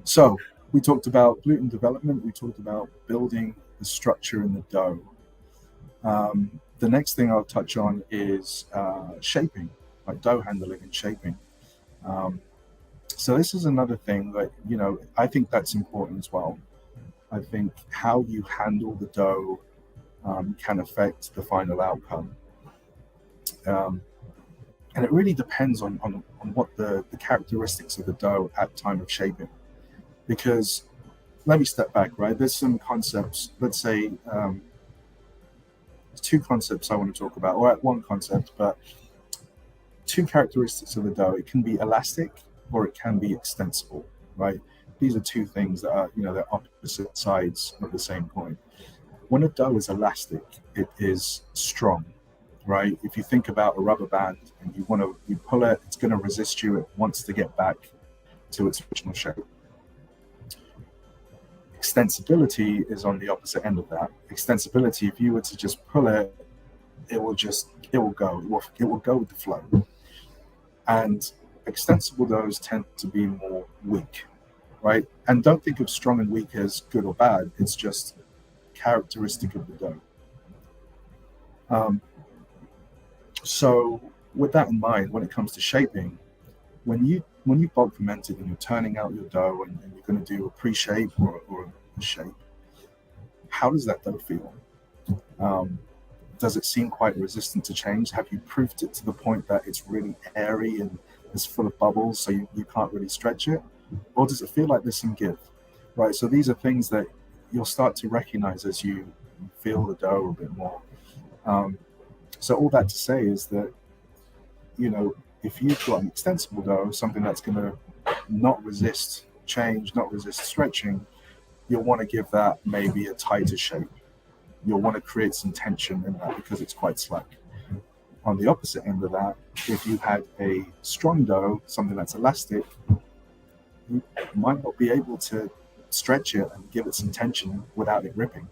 So we talked about gluten development. We talked about building the structure in the dough. The next thing I'll touch on is shaping, like dough handling and shaping. Um, so this is another thing that I think that's important as well. I think how you handle the dough can affect the final outcome. Um, and it really depends on what the characteristics of the dough at time of shaping. Because let me step back, right? There's some concepts, let's say two concepts I want to talk about, or one concept, but two characteristics of the dough. It can be elastic or it can be extensible, right? These are two things that are, they're opposite sides of the same coin. When a dough is elastic, it is strong, right? If you think about a rubber band and you pull it, it's going to resist you. It wants to get back to its original shape. Extensibility is on the opposite end of that. Extensibility, if you were to just pull it, it will go. It will go with the flow. And extensible doughs tend to be more weak, right? And don't think of strong and weak as good or bad. It's just characteristic of the dough. Um, so with that in mind, when it comes to shaping, when you bulk ferment it and you're turning out your dough and you're going to do a pre-shape or a shape, how does that dough feel? Um, does it seem quite resistant to change? Have you proofed it to the point that it's really airy and it's full of bubbles, so you can't really stretch it? Or does it feel like there's some give? Right. So these are things that you'll start to recognize as you feel the dough a bit more. Um, so all that to say is that if you've got an extensible dough, something that's going to not resist change, not resist stretching, you'll want to give that maybe a tighter shape. You'll want to create some tension in that because it's quite slack. On the opposite end of that, if you had a strong dough, something that's elastic, you might not be able to stretch it and give it some tension without it ripping.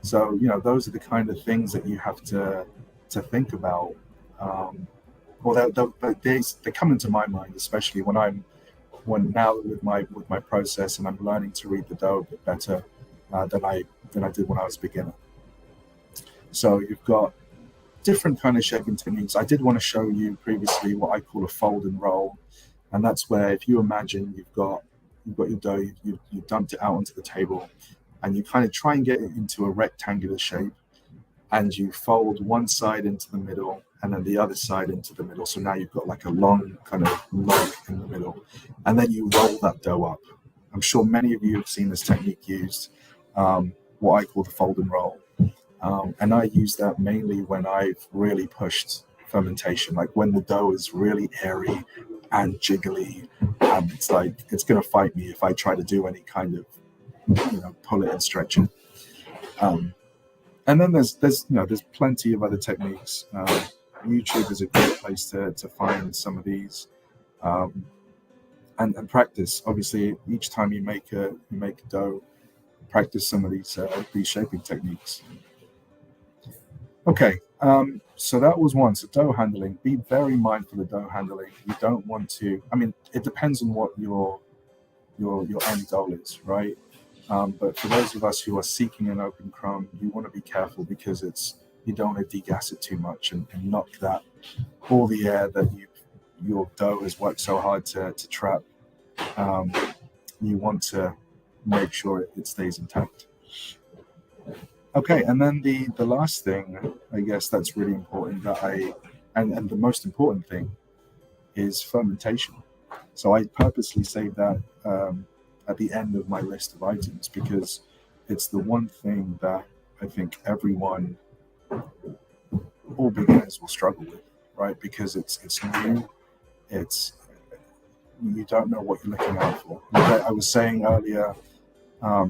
So those are the kind of things that you have to think about. Well, they come into my mind, especially when now with my process and I'm learning to read the dough a bit better than I did when I was a beginner. So you've got different kind of shaping techniques. I did want to show you previously what I call a fold and roll, and that's where if you imagine you've got your dough, you dumped it out onto the table, and you kind of try and get it into a rectangular shape, and you fold one side into the middle and then the other side into the middle. So now you've got like a long kind of log in the middle, and then you roll that dough up. I'm sure many of you have seen this technique used, what I call the fold and roll. And I use that mainly when I've really pushed fermentation, like when the dough is really airy and jiggly, and it's like it's going to fight me if I try to do any kind of, pull it and stretch it. And then there's plenty of other techniques. YouTube is a great place to find some of these, and practice. Obviously, each time you make a dough, practice some of these shaping techniques. Okay, so that was one. So dough handling. Be very mindful of dough handling. You don't want to. I mean, it depends on what your end goal is, right? But for those of us who are seeking an open crumb, you want to be careful because you don't want to degas it too much and knock that all the air that your dough has worked so hard to trap. You want to make sure it stays intact. Okay, and then the last thing, I guess that's really important and the most important thing is fermentation. So I purposely saved that at the end of my list of items because it's the one thing that I think all beginners will struggle with, right? Because it's new, it's you don't know what you're looking out for. Like I was saying earlier, I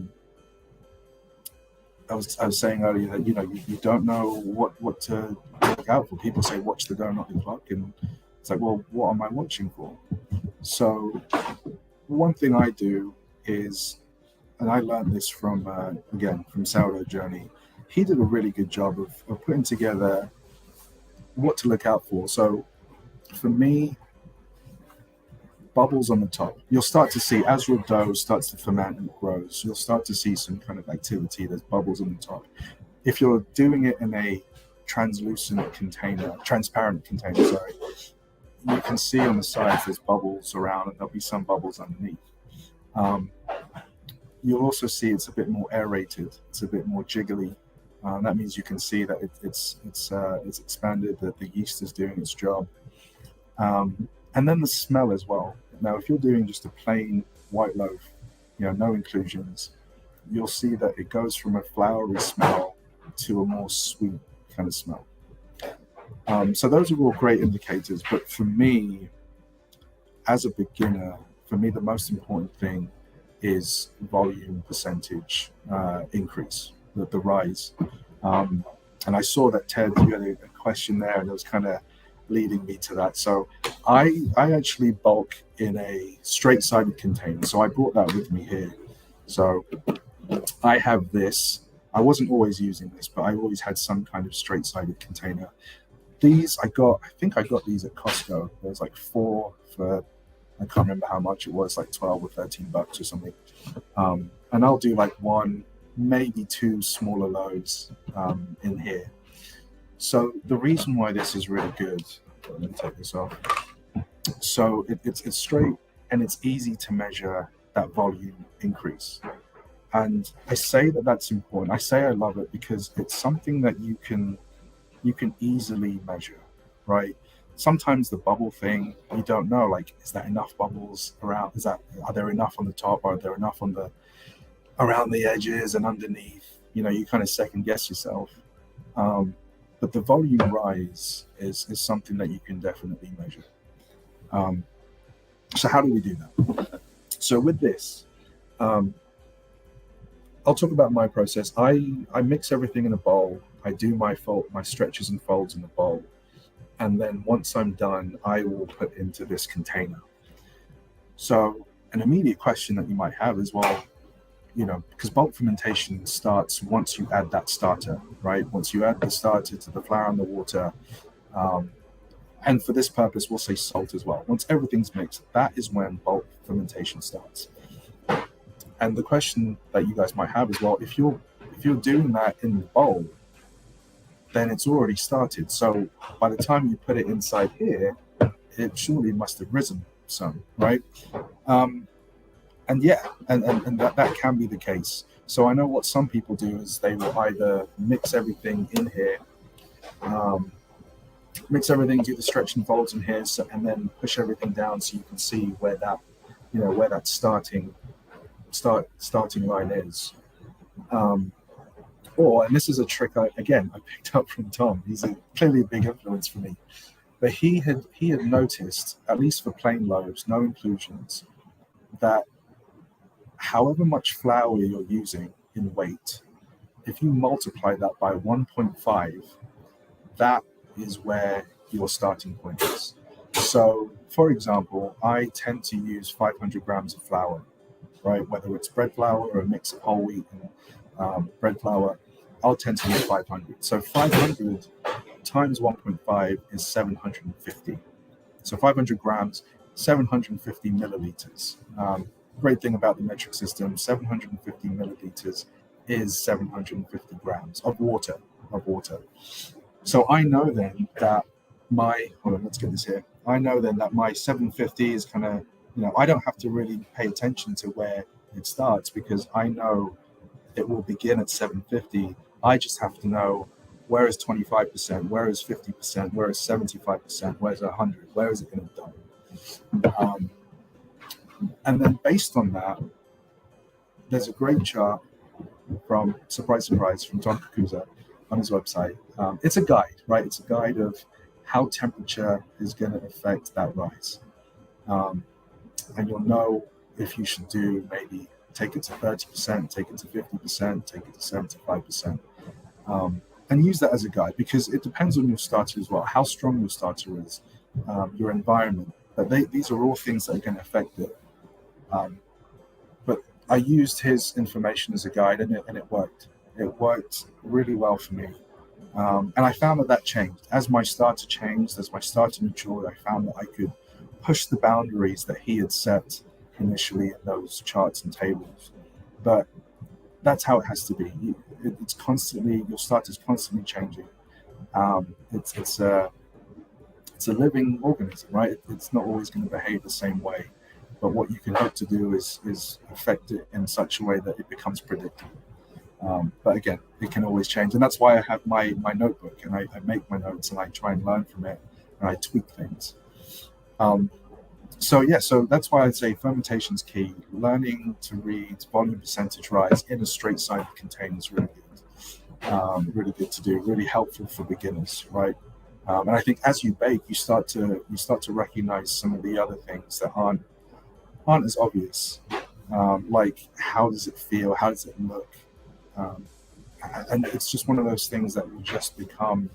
was saying earlier that you don't know what to look out for. People say watch the dough, not the clock, and it's like, well, what am I watching for? So one thing I do is, and I learned this from Sourdough Journey. He did a really good job of putting together what to look out for. So for me, bubbles on the top. You'll start to see, as your dough starts to ferment and grows, you'll start to see some kind of activity. There's bubbles on the top. If you're doing it in a transparent container, sorry, you can see on the sides there's bubbles around, and there'll be some bubbles underneath. You'll also see it's a bit more aerated. It's a bit more jiggly. That means you can see that it's expanded, that the yeast is doing its job. And then the smell as well. Now, if you're doing just a plain white loaf, no inclusions, you'll see that it goes from a floury smell to a more sweet kind of smell. So those are all great indicators. But for me, as a beginner, the most important thing is volume percentage increase, the rise. And I saw that, Ted, you had a question there, and it was kind of leading me to that. So I actually bulk in a straight-sided container. So I brought that with me here. So I have this. I wasn't always using this, but I always had some kind of straight-sided container. These I think I got these at Costco. There was like 4 for, I can't remember how much it was, like 12 or 13 bucks or something. And I'll do like 1, maybe 2 smaller loaves in here. So the reason why this is really good, let me take this off. So it's straight, and it's easy to measure that volume increase. And I say that that's important. I say I love it because it's something that you can easily measure, right? Sometimes the bubble thing, you don't know, like, is that enough bubbles around? Are there enough on the top? Are there enough around the edges and underneath? You kind of second guess yourself. But the volume rise is something that you can definitely measure. So how do we do that? So with this, I'll talk about my process. I mix everything in a bowl. I do my stretches and folds in the bowl. And then once I'm done, I will put into this container. So an immediate question that you might have is, well, because bulk fermentation starts once you add that starter, right? Once you add the starter to the flour and the water, and for this purpose, we'll say salt as well. Once everything's mixed, that is when bulk fermentation starts. And the question that you guys might have is, well, if you're doing that in the bowl, then it's already started. So by the time you put it inside here, it surely must have risen some, right? And that can be the case. So I know what some people do is they will either mix everything in here, do the stretch and folds in here, and then push everything down so you can see where that starting line is. And this is a trick I picked up from Tom. He's clearly a big influence for me. But he had noticed, at least for plain loaves, no inclusions, that however much flour you're using in weight, if you multiply that by 1.5, that is where your starting point is. So, for example, I tend to use 500 grams of flour, right? Whether it's bread flour or a mix of whole wheat and bread flour, I'll tend to use 500. So 500 times 1.5 is 750. So 500 grams, 750 milliliters. Great thing about the metric system, 750 milliliters is 750 grams of water. So I know then that I know then that my 750 is kind of, I don't have to really pay attention to where it starts because I know it will begin at 750. I just have to know where is 25%, where is 50%, where is 75%, where is 100, where is it going to done? And then based on that, there's a great chart from, surprise, from John Kakuza on his website. It's a guide, right? It's a guide of how temperature is going to affect that rise. And you'll know if you should do maybe take it to 30%, take it to 50%, take it to 75%. And use that as a guide because it depends on your starter as well, how strong your starter is, your environment. But these are all things that are going to affect it. But I used his information as a guide and it worked. It worked really well for me. And I found that changed. As my starter changed, as my starter matured, I found that I could push the boundaries that he had set initially in those charts and tables. But that's how it has to be. It's constantly, your start is constantly changing. It's a living organism, right? It's not always going to behave the same way. But what you can hope to do is affect it in such a way that it becomes predictable. But again, it can always change. And that's why I have my notebook, and I make my notes and I try and learn from it, and I tweak things. So that's why I'd say fermentation's key. Learning to read volume percentage rise in a straight-sided container is really good. Really good to do, really helpful for beginners, right? And I think as you bake, you start to recognize some of the other things that aren't as obvious, like how does it feel, how does it look, and it's just one of those things that will just become,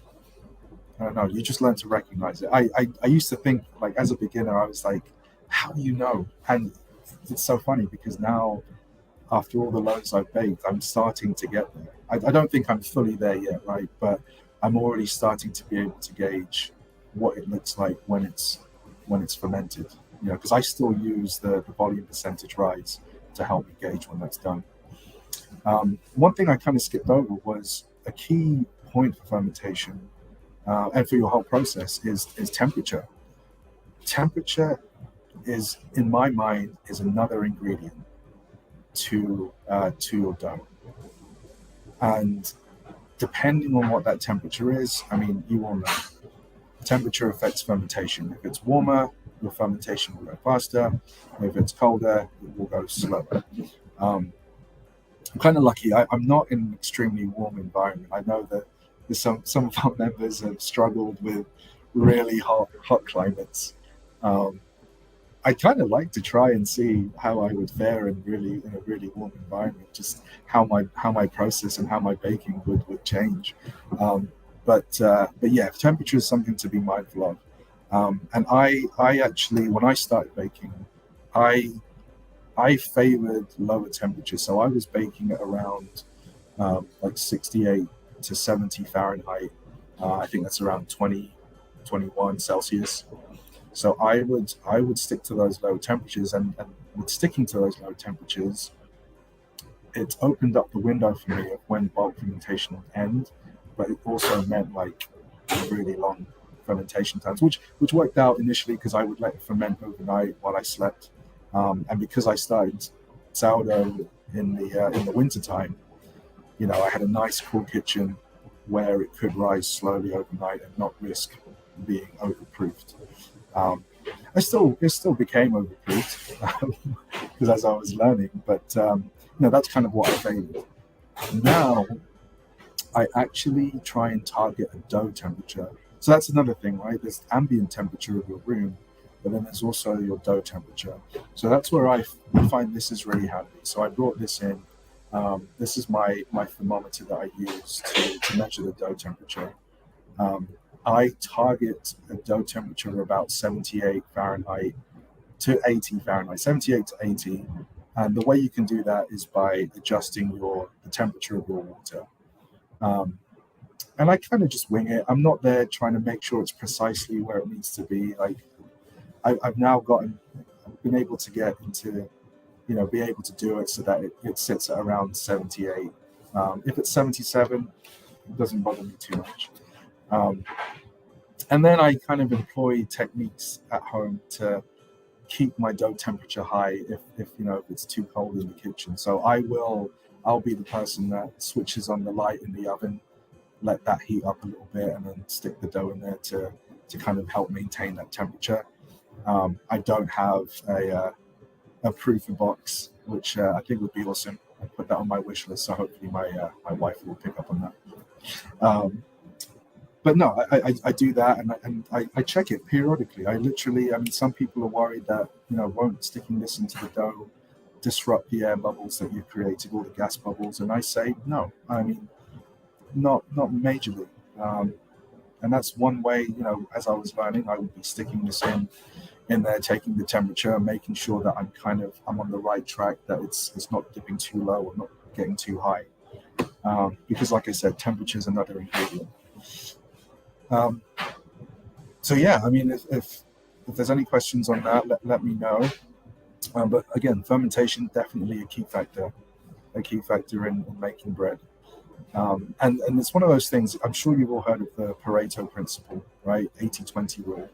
I don't know, you just learn to recognize it. I used to think, like, as a beginner, I was like, how do you know? And it's so funny because now, after all the loaves I've baked, I'm starting to get there. I don't think I'm fully there yet, right? But I'm already starting to be able to gauge what it looks like when it's fermented. Because I still use the volume percentage rise to help me gauge when that's done. One thing I kind of skipped over was a key point for fermentation and for your whole process is temperature. Temperature is, in my mind, is another ingredient to your dough. And depending on what that temperature is, I mean, you all know, temperature affects fermentation. If it's warmer, your fermentation will go faster. If it's colder, it will go slower. I'm kind of lucky. I'm not in an extremely warm environment. I know that some of our members have struggled with really hot climates. I kind of like to try and see how I would fare in a really warm environment, just how my process and how my baking would change. But yeah, temperature is something to be mindful of. And I actually, when I started baking, I favored lower temperatures. So I was baking at around like 68 to 70 Fahrenheit. I think that's around 20, 21 Celsius. So I would stick to those low temperatures, and with sticking to those low temperatures, it opened up the window for me of when bulk fermentation would end, but it also meant like really long fermentation times, which worked out initially because I would let it ferment overnight while I slept, and because I started sourdough in the winter time, I had a nice cool kitchen where it could rise slowly overnight and not risk being overproofed. It still became overproofed because as I was learning, but that's kind of what I favored. Now I actually try and target a dough temperature. So that's another thing, right? There's ambient temperature of your room, but then there's also your dough temperature. So that's where I find this is really handy. So I brought this in. This is my thermometer that I use to measure the dough temperature. I target a dough temperature of about 78 Fahrenheit to 80 Fahrenheit, 78 to 80. And the way you can do that is by adjusting the temperature of your water. And I kind of just wing it. I'm not there trying to make sure it's precisely where it needs to be. Like I've now been able to get into, be able to do it so that it sits at around 78. If it's 77, it doesn't bother me too much. And then I kind of employ techniques at home to keep my dough temperature high if it's too cold in the kitchen. So I'll be the person that switches on the light in the oven, let that heat up a little bit, and then stick the dough in there to kind of help maintain that temperature. I don't have a proofer box, which I think would be awesome. I put that on my wish list, so hopefully my wife will pick up on that. But no, I do that, and I check it periodically. Some people are worried that won't sticking this into the dough disrupt the air bubbles that you've created, all the gas bubbles, and I say no. I mean, not majorly. And that's one way. As I was learning, I would be sticking this in there, taking the temperature, making sure that I'm on the right track, that it's not dipping too low or not getting too high. Because, like I said, temperature is another ingredient. So yeah, I mean, if if there's any questions on that, let me know. But again, fermentation definitely a key factor in making bread. And it's one of those things. I'm sure you've all heard of the Pareto principle, right? 80-20 rule.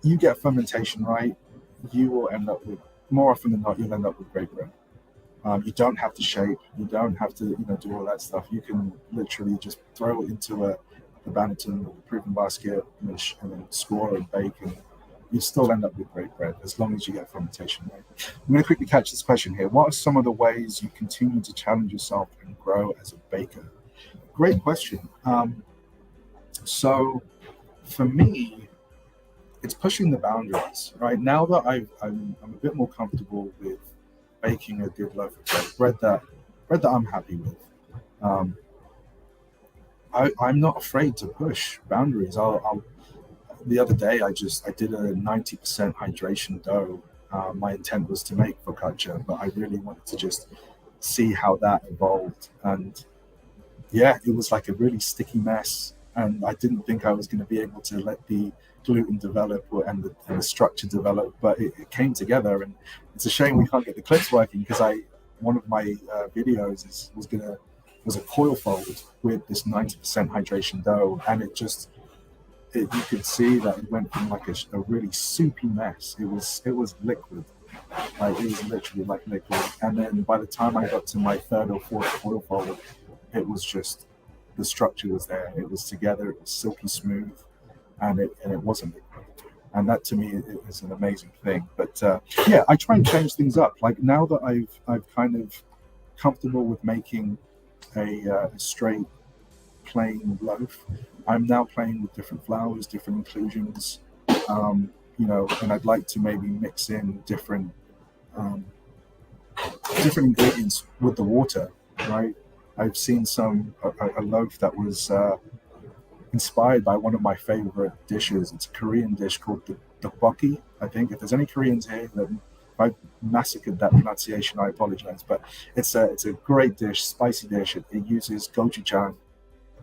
You get fermentation right, you will end up with, more often than not, you'll end up with great bread. You don't have to shape. You don't have to, do all that stuff. You can literally just throw it into the Bannerton or the proven basket and then score and bake, and you still end up with great bread as long as you get fermentation right. I'm going to quickly catch this question here. What are some of the ways you continue to challenge yourself and grow as a baker? Great question. So for me, it's pushing the boundaries. Right now that I'm a bit more comfortable with baking a good loaf of bread that I'm happy with. I'm not afraid to push boundaries. The other day I did a 90% hydration dough. My intent was to make focaccia, but I really wanted to just see how that evolved. And yeah, it was like a really sticky mess, and I didn't think I was going to be able to let the gluten develop and the structure develop, but it came together. And it's a shame we can't get the clips working, because one of my videos was a coil fold with this 90% hydration dough, and you could see that it went from like a really soupy mess. It was liquid, like it was literally like liquid. And then by the time I got to my third or fourth coil fold, it was just, the structure was there. It was together. It was silky smooth, and it wasn't liquid. And that to me is an amazing thing. But yeah, I try and change things up. Like now that I've kind of comfortable with making a straight plain loaf, I'm now playing with different flours, different inclusions, and I'd like to maybe mix in different ingredients with the water, right? I've seen a loaf that was inspired by one of my favorite dishes. It's a Korean dish called the tteokbokki. I think if there's any Koreans here, then if I massacred that pronunciation, I apologize. But it's a great dish, spicy dish. It uses gochujang,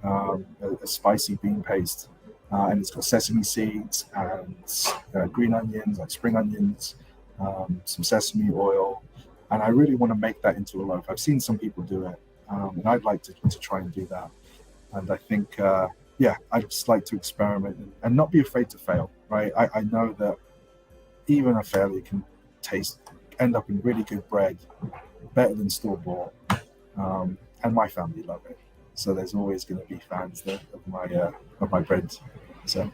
a spicy bean paste, and it's got sesame seeds and green onions, like spring onions, some sesame oil, and I really want to make that into a loaf. I've seen some people do it, and I'd like to try and do that. And I think, I'd just like to experiment and not be afraid to fail, right? I know that even a failure can end up in really good bread, better than store-bought, and my family love it. So there's always going to be fans there of my bread. So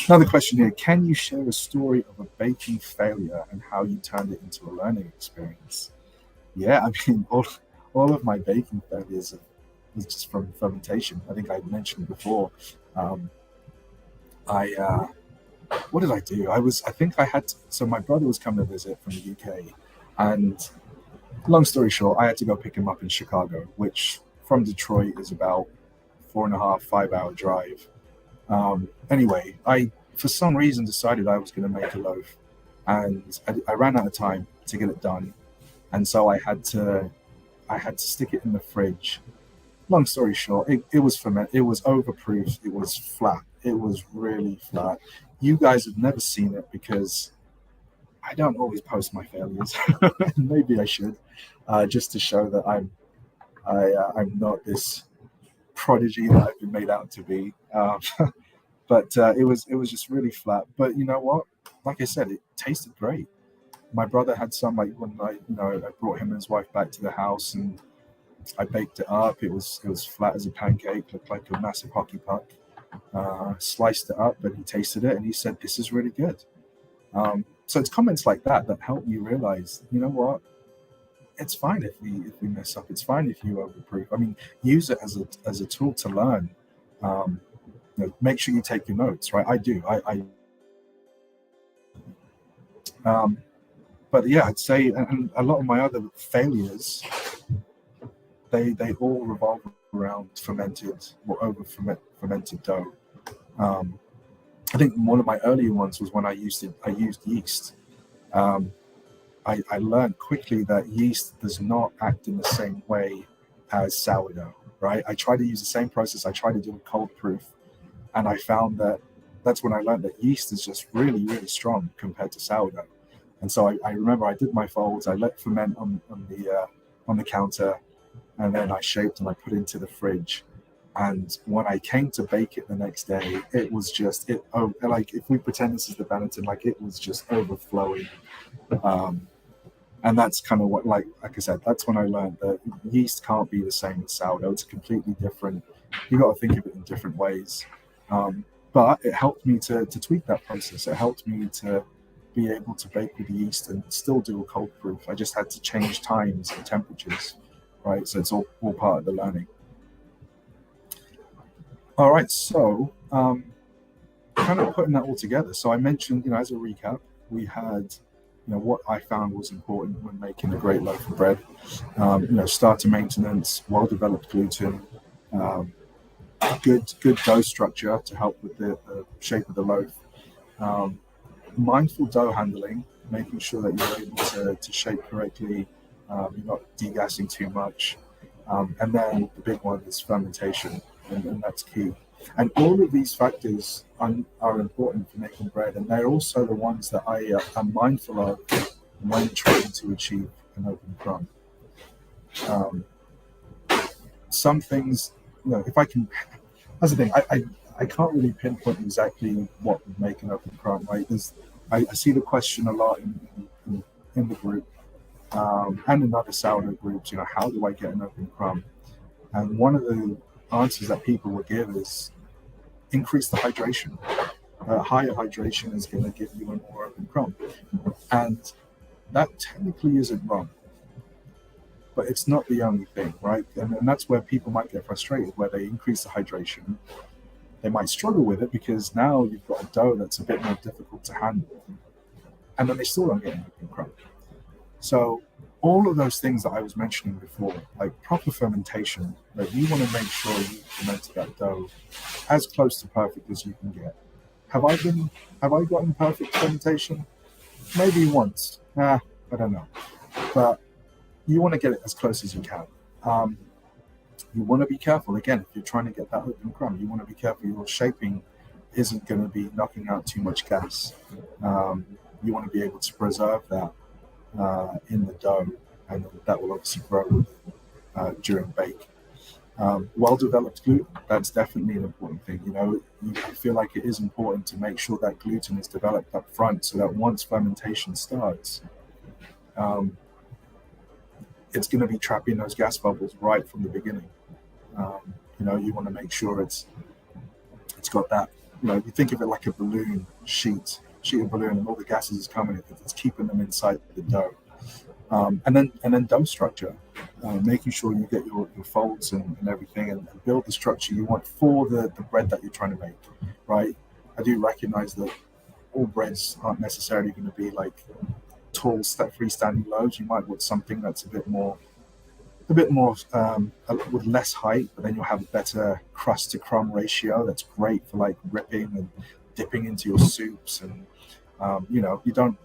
another question here: can you share a story of a baking failure and how you turned it into a learning experience? Yeah, I mean, all of my baking failures was just from fermentation. I think I mentioned before. What did I do? So my brother was coming to visit from the UK, and long story short, I had to go pick him up in Chicago, which from Detroit is about 4.5, 5 hour drive. Anyway, I for some reason decided I was going to make a loaf, and I ran out of time to get it done, and so I had to stick it in the fridge. Long story short, it was fermented. It was overproof. It was flat. It was really flat. You guys have never seen it because I don't always post my failures. Maybe I should, just to show that I'm not this prodigy that I've been made out to be. But it was just really flat. But you know what? Like I said, it tasted great. My brother had some, like when I brought him and his wife back to the house, and I baked it up. It was flat as a pancake, looked like a massive hockey puck. Sliced it up, and he tasted it, and he said, "This is really good." So it's comments like that help you realize, you know what? It's fine if we mess up. It's fine if you overproof. I mean, use it as a tool to learn. Make sure you take your notes, right? I do. But yeah, I'd say, and a lot of my other failures, they all revolve around fermented or over fermented dough. I think one of my earlier ones was when I used yeast. I learned quickly that yeast does not act in the same way as sourdough, right? I tried to use the same process. I tried to do a cold proof, and I found that that's when I learned that yeast is just really, really strong compared to sourdough. And so I remember I did my folds, I let ferment on the counter, and then I shaped and I put into the fridge. And when I came to bake it the next day, it was just like if we pretend this is the Benetton, like it was just overflowing. Um, and that's kind of what, like I said, that's when I learned that yeast can't be the same as sourdough. It's completely different. You got to think of it in different ways. But it helped me to tweak that process. It helped me to be able to bake with yeast and still do a cold proof. I just had to change times and temperatures, right? So it's all part of the learning. All right, so kind of putting that all together. So I mentioned, as a recap, we had, what I found was important when making a great loaf of bread. Starter maintenance, well-developed gluten, good dough structure to help with the shape of the loaf. Mindful dough handling, making sure that you're able to shape correctly, you're not degassing too much. And then the big one is fermentation, and that's key. And all of these factors are important for making bread, and they're also the ones that I am mindful of when trying to achieve an open crumb. Some things, if I can, that's the thing, I can't really pinpoint exactly what would make an open crumb, right? I see the question a lot in the group, and in other sourdough groups, how do I get an open crumb? And one of the answers that people will give is increase the hydration. Higher hydration is going to give you a more open crumb. And that technically isn't wrong, but it's not the only thing, right? And that's where people might get frustrated, where they increase the hydration. They might struggle with it because now you've got a dough that's a bit more difficult to handle. And then they still don't get an open crumb. So all of those things that I was mentioning before, like proper fermentation, like you want to make sure you fermented that dough as close to perfect as you can get. Have I gotten perfect fermentation? Maybe once. I don't know. But you want to get it as close as you can. You want to be careful, again, if you're trying to get that open crumb, you want to be careful your shaping isn't going to be knocking out too much gas. You want to be able to preserve that in the dough, and that will obviously grow during bake. Well-developed gluten, that's definitely an important thing. I feel like it is important to make sure that gluten is developed up front so that once fermentation starts, it's going to be trapping those gas bubbles right from the beginning. You want to make sure it's got that, you think of it like a balloon sheet of balloon, and all the gases is coming, it's keeping them inside the dough. And then dough structure, making sure you get your folds and everything, and build the structure you want for the bread that you're trying to make, right? I do recognize that all breads aren't necessarily going to be like tall freestanding loaves. You might want something that's a bit more with less height, but then you'll have a better crust to crumb ratio. That's great for like ripping and dipping into your soups, and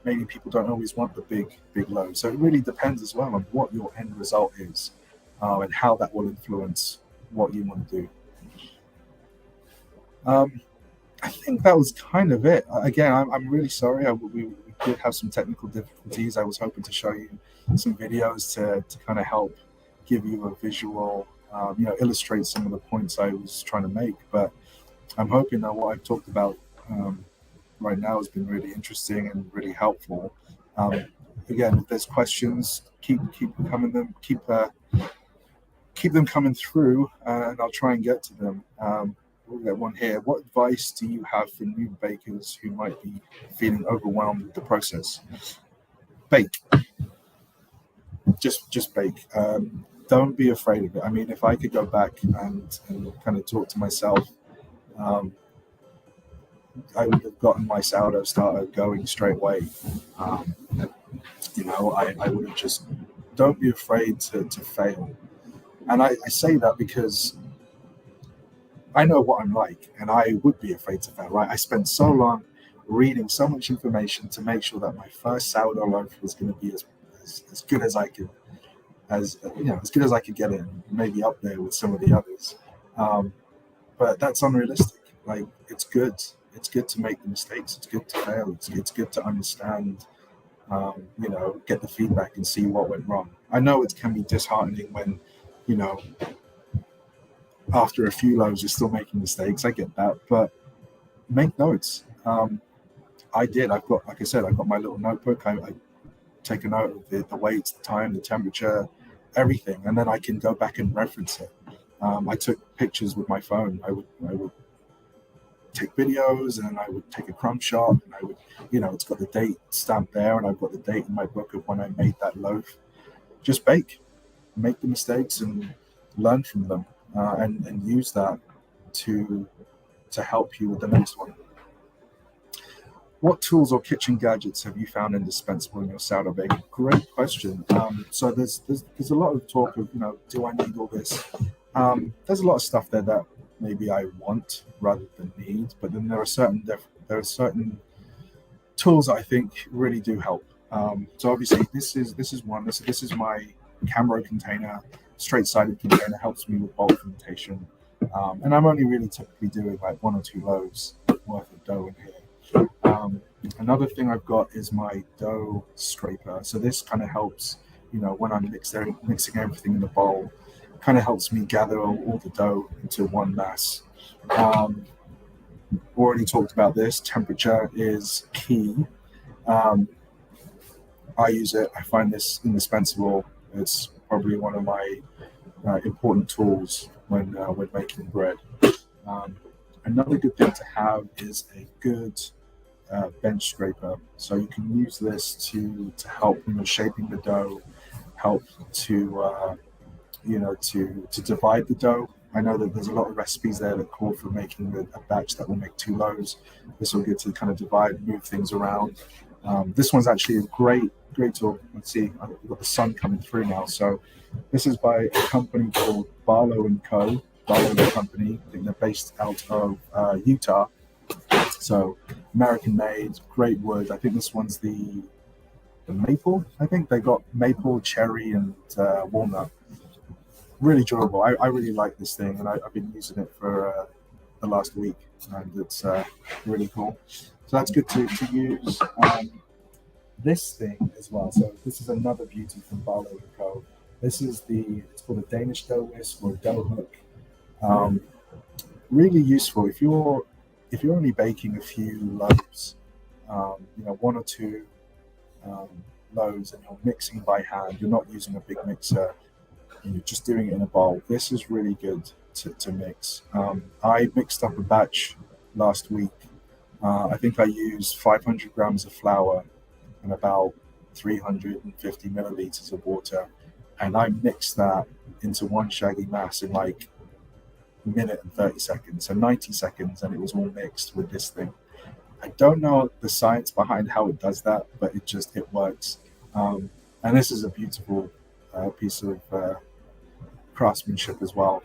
maybe people don't always want the big loaf. So it really depends as well on what your end result is, and how that will influence what you want to do. I think that was kind of it. Again, I'm really sorry. We did have some technical difficulties. I was hoping to show you some videos to kind of help give you a visual, illustrate some of the points I was trying to make. But I'm hoping that what I've talked about right now has been really interesting and really helpful. Again, if there's questions, keep them coming through, and I'll try and get to them. We'll get one here. What advice do you have for new bakers who might be feeling overwhelmed with the process? Bake. Just bake. Don't be afraid of it. I mean, if I could go back and kind of talk to myself, I would have gotten my sourdough starter going straight away. I would have just, don't be afraid to fail. And I say that because I know what I'm like, and I would be afraid to fail, right? I spent so long reading so much information to make sure that my first sourdough loaf was going to be as good as I could, as good as I could get it, maybe up there with some of the others. But that's unrealistic. Like, it's good. it's good to make the mistakes. It's good to fail. It's good to understand, get the feedback and see what went wrong. I know it can be disheartening when, you know, after a few loaves you're still making mistakes. I get that, but make notes. I did. I've got, like I said, I've got my little notebook. I take a note of the weights, the time, the temperature, everything, and then I can go back and reference it. I took pictures with my phone. I would take videos, and I would take a crumb shot, and I would, it's got the date stamped there, and I've got the date in my book of when I made that loaf. Just make the mistakes and learn from them, and use that to help you with the next one. What tools or kitchen gadgets have you found indispensable in your sourdough baking? Great question. So there's a lot of talk of, do I need all this? There's a lot of stuff there that maybe I want rather than need, but then there are certain tools that I think really do help. So obviously this is one. This is my camera container, straight-sided container, helps me with bowl fermentation, and I'm only really typically doing like 1 or 2 loaves worth of dough in here. Another thing I've got is my dough scraper. So this kind of helps, when I'm mixing everything in the bowl, kind of helps me gather all the dough into one mass. Already talked about this. Temperature is key. I use it. I find this indispensable. It's probably one of my important tools when making bread. Another good thing to have is a good bench scraper. So you can use this to help shaping the dough, help to to divide the dough. I know that there's a lot of recipes there that call for making a batch that will make 2 loaves. This will get to kind of divide, move things around. This one's actually a great tool. Let's see, I've got the sun coming through now. So this is by a company called Barlow & Co. Barlow & Company. I think they're based out of Utah. So American made, great wood. I think this one's the maple. I think they got maple, cherry, and walnut. Really durable. I really like this thing, and I've been using it for the last week, and it's really cool. So that's good to use. This thing as well. So this is another beauty from Barlow & Co. This is it's called a Danish dough whisk or a dough hook. Really useful if you're only baking a few loaves, 1 or 2 loaves, and you're mixing by hand. You're not using a big mixer. You're just doing it in a bowl. This is really good to mix. I mixed up a batch last week. I think I used 500 grams of flour and about 350 milliliters of water, and I mixed that into one shaggy mass in like a minute and 30 seconds, so 90 seconds, and it was all mixed with this thing. I don't know the science behind how it does that, but it works. And this is a beautiful piece of craftsmanship as well.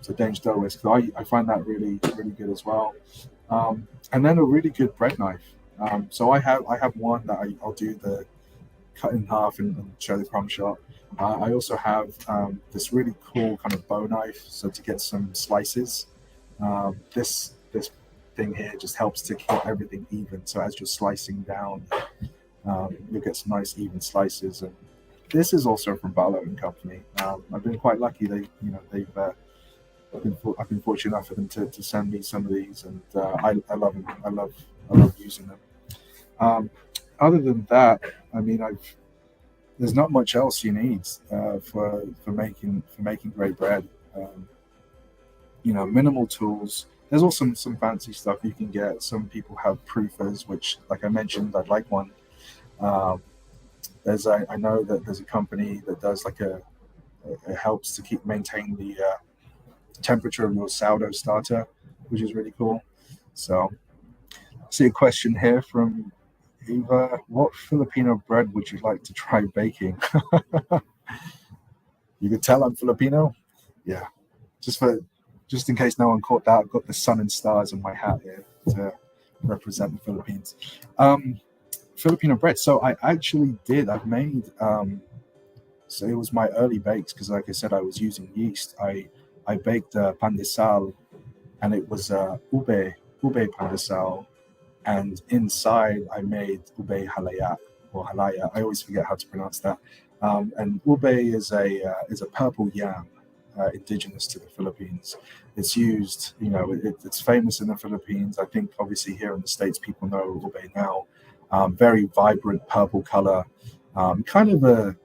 So Danish dough whisk, I find that really good as well. And then a really good bread knife. So I have one that I'll do the cut in half and show the crumb shot. I also have this really cool kind of bow knife, so to get some slices. This thing here just helps to keep everything even. So as you're slicing down, you'll get some nice even slices. And this is also from Barlow & Company. I've been quite lucky. I've been fortunate enough for them to send me some of these, and I love them. I love using them. Other than that, I mean, there's not much else you need for making great bread. Minimal tools. There's also some fancy stuff you can get. Some people have proofers, which, like I mentioned, I'd like one. I know that there's a company that does it helps to maintain the temperature of your sourdough starter, which is really cool. So, I see a question here from Eva. What Filipino bread would you like to try baking? You could tell I'm Filipino. Yeah, just in case no one caught that, I've got the sun and stars on my hat here to represent the Philippines. Filipino bread. So I actually did. I've made. So it was my early bakes because, like I said, I was using yeast. I baked pan de sal, and it was ube pan de sal. and inside I made ube halaya or halaya. I always forget how to pronounce that. And ube is a purple yam, indigenous to the Philippines. It's used, it's famous in the Philippines. I think obviously here in the States people know ube now. Very vibrant purple color, kind of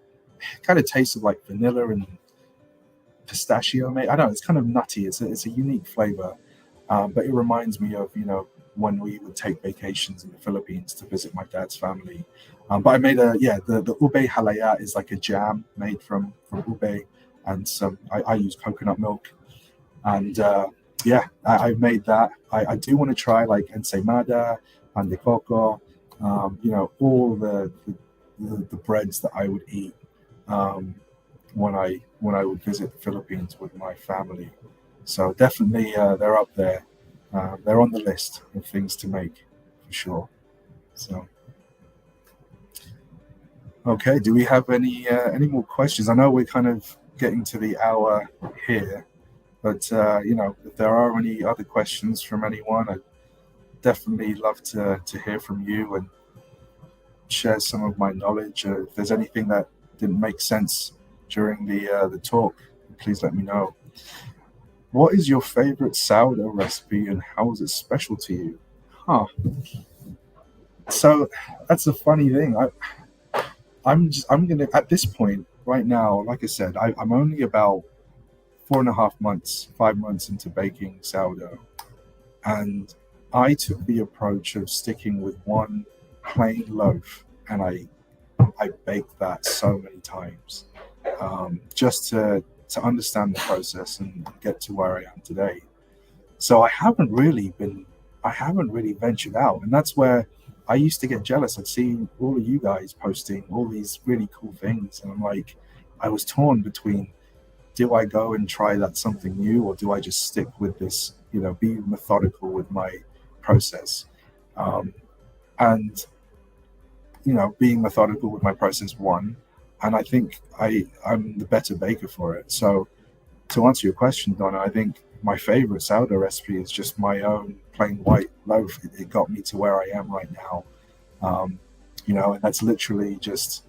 tastes of like vanilla and pistachio. Mate, I don't know. It's kind of nutty. It's a unique flavor, but it reminds me of when we would take vacations in the Philippines to visit my dad's family. But I made the ube halaya is like a jam made from ube and some. I use coconut milk and I made that. I do want to try like ensaimada and de coco, all the breads that I would eat when I would visit the Philippines with my family. So definitely they're up there. They're on the list of things to make for sure. So okay, do we have any more questions? I know we're kind of getting to the hour here, but if there are any other questions from anyone, I'd definitely love to hear from you and share some of my knowledge. If there's anything that didn't make sense during the talk, please let me know. What is your favorite sourdough recipe and how is it special to you? Huh. So that's a funny thing. I'm gonna at this point right now, like I said, I'm only about 4.5 months, 5 months into baking sourdough, and I took the approach of sticking with one plain loaf, and I baked that so many times, just to understand the process and get to where I am today. So I haven't really ventured out, and that's where I used to get jealous. I'd see all of you guys posting all these really cool things, and I'm like, I was torn between, do I go and try that something new, or do I just stick with this, be methodical with my process, and being methodical with my process won, and I think I'm the better baker for it. So to answer your question, Donna, I think my favorite sourdough recipe is just my own plain white loaf. It got me to where I am right now. And that's literally just,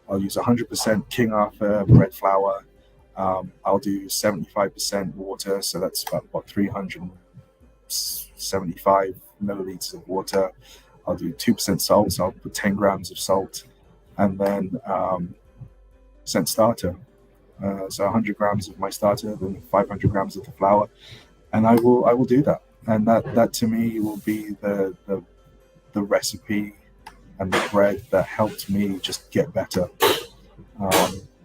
I'll use 100% King Arthur bread flour. I'll do 75% water, so that's about what 375 milliliters of water. I'll do 2% salt, so I'll put 10 grams of salt, and then percent starter. So 100 grams of my starter, then 500 grams of the flour, and I will do that, and that to me will be the recipe and the bread that helped me just get better.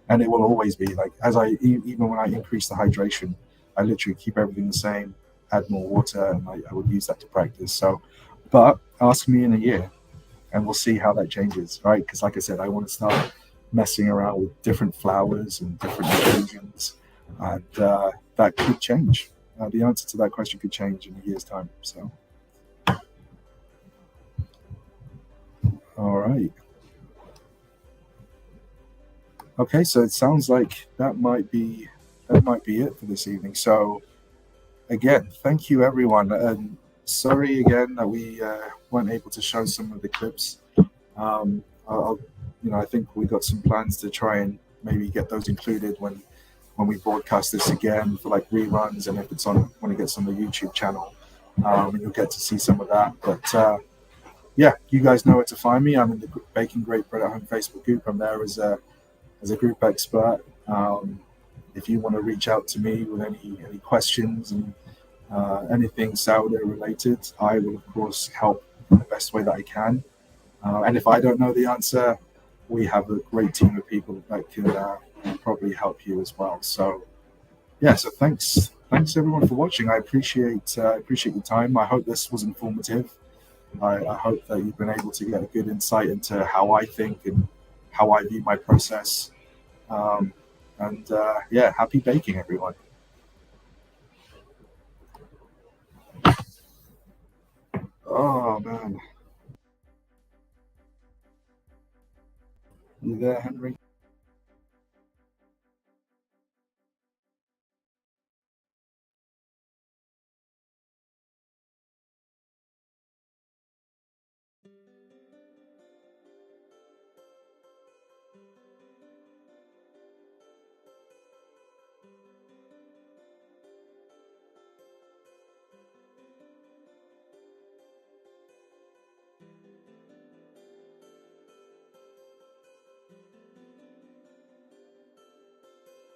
And it will always be like, even when I increase the hydration, I literally keep everything the same, add more water, and I would use that to practice. So, but ask me in a year, and we'll see how that changes, right? Because like I said, I want to start messing around with different flours and different ingredients, and that could change. The answer to that question could change in a year's time. So, all right. Okay, so it sounds like that might be it for this evening. So again, thank you everyone, and sorry again that we weren't able to show some of the clips. I think we got some plans to try and maybe get those included when we broadcast this again for like reruns, and if it's on when it gets on the YouTube channel, and you'll get to see some of that. But yeah, you guys know where to find me. I'm in the Baking Great Bread at Home Facebook group. I'm there as a group expert. If you want to reach out to me with any questions and anything sourdough related, I will of course help in the best way that I can. And if I don't know the answer, we have a great team of people that can probably help you as well. So yeah, so thanks everyone for watching. I appreciate your time. I hope this was informative. I hope that you've been able to get a good insight into how I think and how I view my process. Yeah, happy baking, everyone. Oh man, you there, Henry?